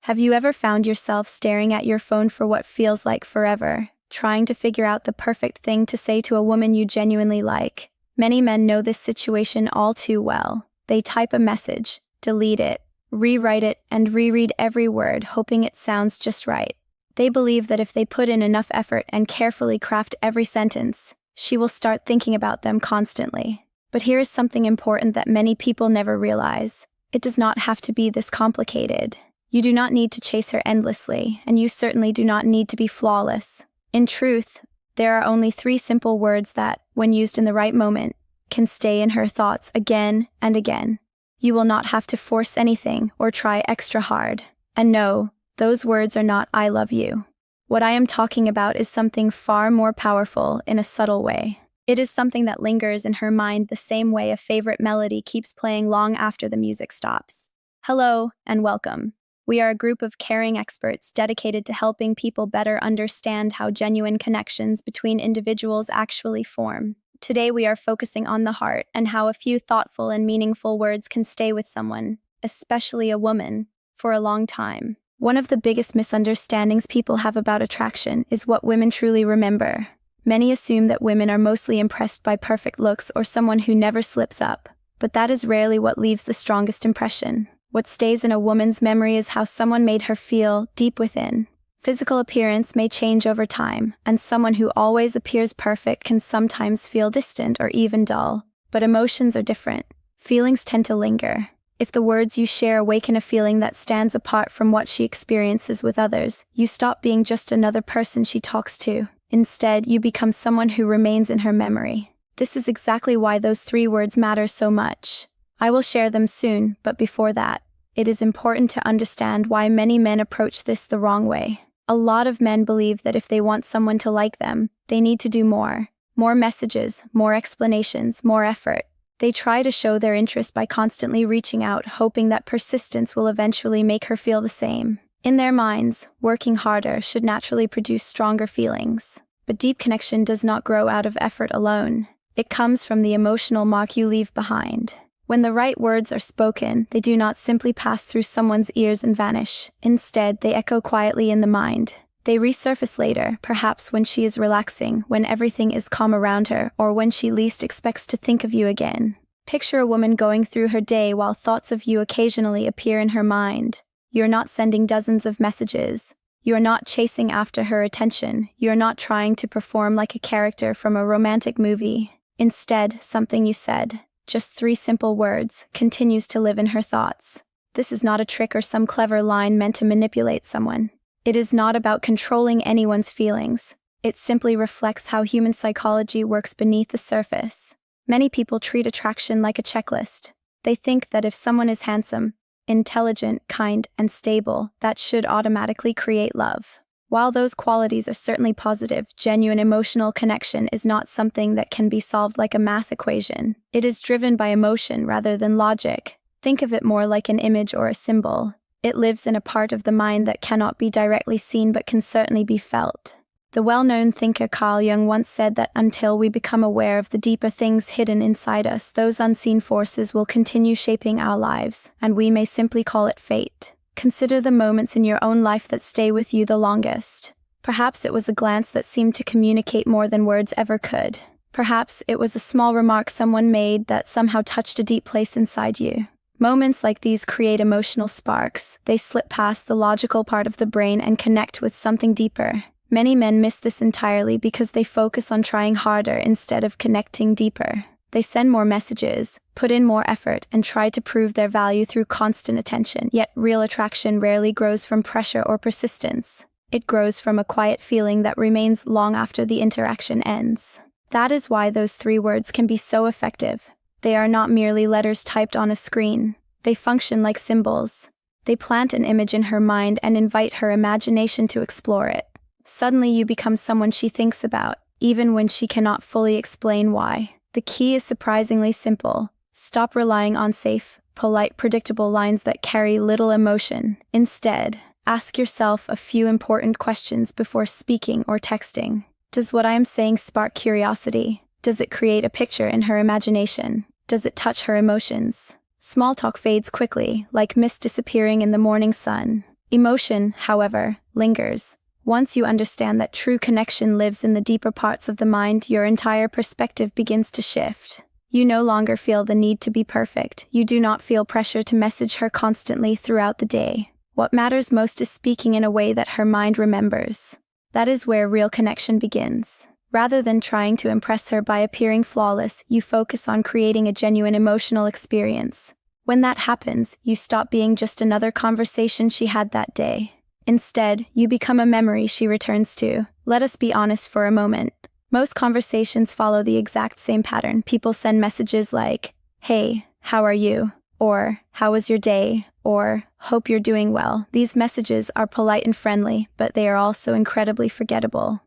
Have you ever found yourself staring at your phone for what feels like forever, trying to figure out the perfect thing to say to a woman you genuinely like? Many men know this situation all too well. They type a message, delete it, rewrite it, and reread every word, hoping it sounds just right. They believe that if they put in enough effort and carefully craft every sentence, she will start thinking about them constantly. But here is something important that many people never realize. It does not have to be this complicated. You do not need to chase her endlessly, and you certainly do not need to be flawless. In truth, there are only 3 simple words that, when used in the right moment, can stay in her thoughts again and again. You will not have to force anything or try extra hard. And no, those words are not "I love you." What I am talking about is something far more powerful in a subtle way. It is something that lingers in her mind the same way a favorite melody keeps playing long after the music stops. Hello, and welcome. We are a group of caring experts dedicated to helping people better understand how genuine connections between individuals actually form. Today we are focusing on the heart and how a few thoughtful and meaningful words can stay with someone, especially a woman, for a long time. One of the biggest misunderstandings people have about attraction is what women truly remember. Many assume that women are mostly impressed by perfect looks or someone who never slips up, but that is rarely what leaves the strongest impression. What stays in a woman's memory is how someone made her feel deep within. Physical appearance may change over time, and someone who always appears perfect can sometimes feel distant or even dull. But emotions are different. Feelings tend to linger. If the words you share awaken a feeling that stands apart from what she experiences with others, you stop being just another person she talks to. Instead, you become someone who remains in her memory. This is exactly why those 3 words matter so much. I will share them soon, but before that, it is important to understand why many men approach this the wrong way. A lot of men believe that if they want someone to like them, they need to do more. More messages, more explanations, more effort. They try to show their interest by constantly reaching out, hoping that persistence will eventually make her feel the same. In their minds, working harder should naturally produce stronger feelings. But deep connection does not grow out of effort alone. It comes from the emotional mark you leave behind. When the right words are spoken, they do not simply pass through someone's ears and vanish. Instead, they echo quietly in the mind. They resurface later, perhaps when she is relaxing, when everything is calm around her, or when she least expects to think of you again. Picture a woman going through her day while thoughts of you occasionally appear in her mind. You're not sending dozens of messages. You're not chasing after her attention. You're not trying to perform like a character from a romantic movie. Instead, something you said, just 3 simple words, continues to live in her thoughts. This is not a trick or some clever line meant to manipulate someone. It is not about controlling anyone's feelings. It simply reflects how human psychology works beneath the surface. Many people treat attraction like a checklist. They think that if someone is handsome, intelligent, kind, and stable, that should automatically create love. While those qualities are certainly positive, genuine emotional connection is not something that can be solved like a math equation. It is driven by emotion rather than logic. Think of it more like an image or a symbol. It lives in a part of the mind that cannot be directly seen but can certainly be felt. The well-known thinker Carl Jung once said that until we become aware of the deeper things hidden inside us, those unseen forces will continue shaping our lives, and we may simply call it fate. Consider the moments in your own life that stay with you the longest. Perhaps it was a glance that seemed to communicate more than words ever could. Perhaps it was a small remark someone made that somehow touched a deep place inside you. Moments like these create emotional sparks. They slip past the logical part of the brain and connect with something deeper. Many men miss this entirely because they focus on trying harder instead of connecting deeper. They send more messages, put in more effort, and try to prove their value through constant attention. Yet real attraction rarely grows from pressure or persistence. It grows from a quiet feeling that remains long after the interaction ends. That is why those 3 words can be so effective. They are not merely letters typed on a screen. They function like symbols. They plant an image in her mind and invite her imagination to explore it. Suddenly you become someone she thinks about, even when she cannot fully explain why. The key is surprisingly simple. Stop relying on safe, polite, predictable lines that carry little emotion. Instead, ask yourself a few important questions before speaking or texting. Does what I am saying spark curiosity? Does it create a picture in her imagination? Does it touch her emotions? Small talk fades quickly, like mist disappearing in the morning sun. Emotion, however, lingers. Once you understand that true connection lives in the deeper parts of the mind, your entire perspective begins to shift. You no longer feel the need to be perfect. You do not feel pressure to message her constantly throughout the day. What matters most is speaking in a way that her mind remembers. That is where real connection begins. Rather than trying to impress her by appearing flawless, you focus on creating a genuine emotional experience. When that happens, you stop being just another conversation she had that day. Instead, you become a memory she returns to. Let us be honest for a moment. Most conversations follow the exact same pattern. People send messages like, "Hey, how are you?" Or, "How was your day?" Or, "Hope you're doing well." These messages are polite and friendly, but they are also incredibly forgettable.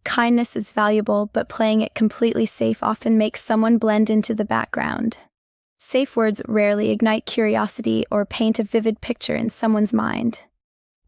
Kindness is valuable, but playing it completely safe often makes someone blend into the background. Safe words rarely ignite curiosity or paint a vivid picture in someone's mind.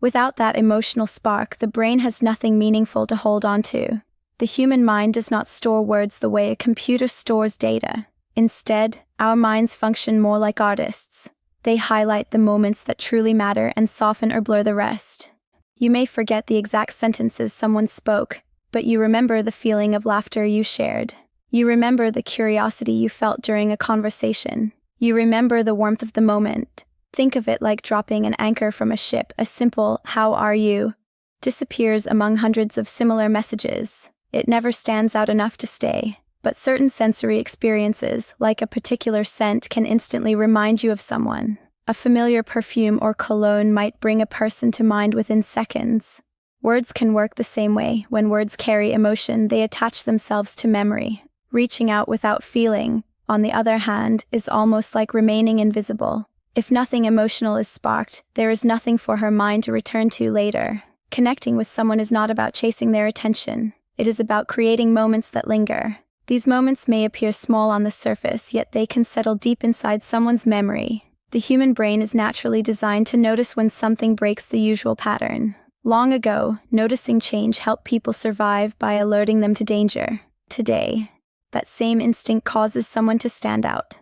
Without that emotional spark, the brain has nothing meaningful to hold on to. The human mind does not store words the way a computer stores data. Instead, our minds function more like artists. They highlight the moments that truly matter and soften or blur the rest. You may forget the exact sentences someone spoke, but you remember the feeling of laughter you shared. You remember the curiosity you felt during a conversation. You remember the warmth of the moment. Think of it like dropping an anchor from a ship. A simple, "How are you?" disappears among hundreds of similar messages. It never stands out enough to stay. But certain sensory experiences, like a particular scent, can instantly remind you of someone. A familiar perfume or cologne might bring a person to mind within seconds. Words can work the same way. When words carry emotion, they attach themselves to memory. Reaching out without feeling, on the other hand, is almost like remaining invisible. If nothing emotional is sparked, there is nothing for her mind to return to later. Connecting with someone is not about chasing their attention. It is about creating moments that linger. These moments may appear small on the surface, yet they can settle deep inside someone's memory. The human brain is naturally designed to notice when something breaks the usual pattern. Long ago, noticing change helped people survive by alerting them to danger. Today, that same instinct causes someone to stand out.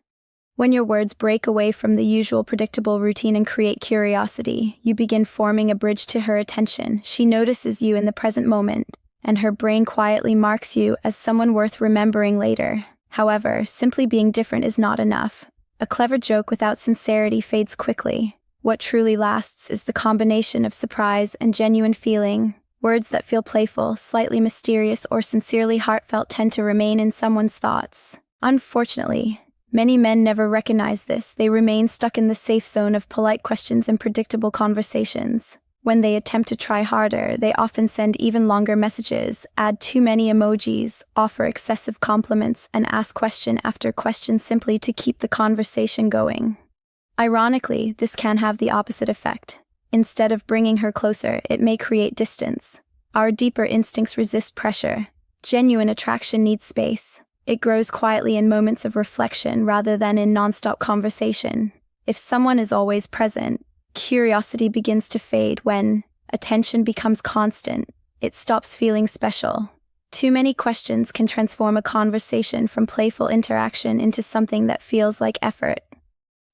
When your words break away from the usual predictable routine and create curiosity, you begin forming a bridge to her attention. She notices you in the present moment, and her brain quietly marks you as someone worth remembering later. However, simply being different is not enough. A clever joke without sincerity fades quickly. What truly lasts is the combination of surprise and genuine feeling. Words that feel playful, slightly mysterious, or sincerely heartfelt tend to remain in someone's thoughts. Unfortunately, many men never recognize this. They remain stuck in the safe zone of polite questions and predictable conversations. When they attempt to try harder, they often send even longer messages, add too many emojis, offer excessive compliments, and ask question after question simply to keep the conversation going. Ironically, this can have the opposite effect. Instead of bringing her closer, it may create distance. Our deeper instincts resist pressure. Genuine attraction needs space. It grows quietly in moments of reflection rather than in nonstop conversation. If someone is always present, curiosity begins to fade. When attention becomes constant, it stops feeling special. Too many questions can transform a conversation from playful interaction into something that feels like effort.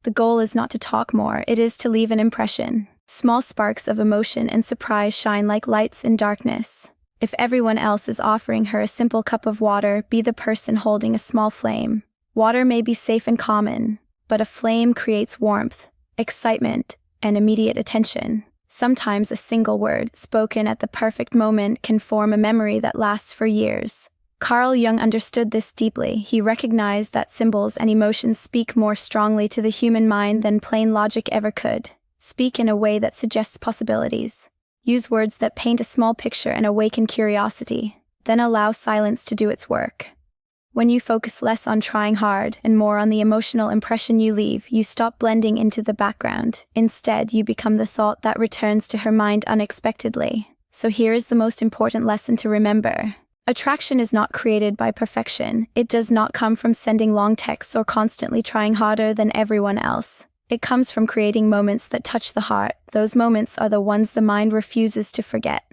The goal is not to talk more, it is to leave an impression. Small sparks of emotion and surprise shine like lights in darkness. If everyone else is offering her a simple cup of water, be the person holding a small flame. Water may be safe and common, but a flame creates warmth, excitement, and immediate attention. Sometimes a single word, spoken at the perfect moment, can form a memory that lasts for years. Carl Jung understood this deeply. He recognized that symbols and emotions speak more strongly to the human mind than plain logic ever could. Speak in a way that suggests possibilities. Use words that paint a small picture and awaken curiosity. Then allow silence to do its work. When you focus less on trying hard and more on the emotional impression you leave, you stop blending into the background. Instead, you become the thought that returns to her mind unexpectedly. So here is the most important lesson to remember. Attraction is not created by perfection. It does not come from sending long texts or constantly trying harder than everyone else. It comes from creating moments that touch the heart. Those moments are the ones the mind refuses to forget.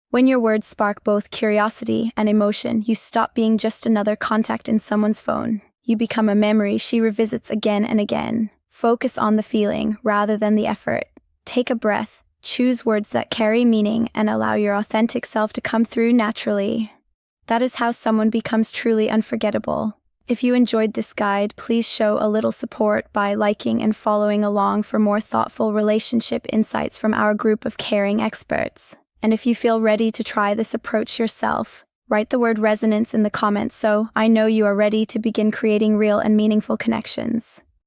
When your words spark both curiosity and emotion, you stop being just another contact in someone's phone. You become a memory she revisits again and again. Focus on the feeling rather than the effort. Take a breath, Choose words that carry meaning and allow your authentic self to come through naturally. That is how someone becomes truly unforgettable. If you enjoyed this guide, please show a little support by liking and following along for more thoughtful relationship insights from our group of caring experts. And if you feel ready to try this approach yourself, write the word resonance in the comments so I know you are ready to begin creating real and meaningful connections.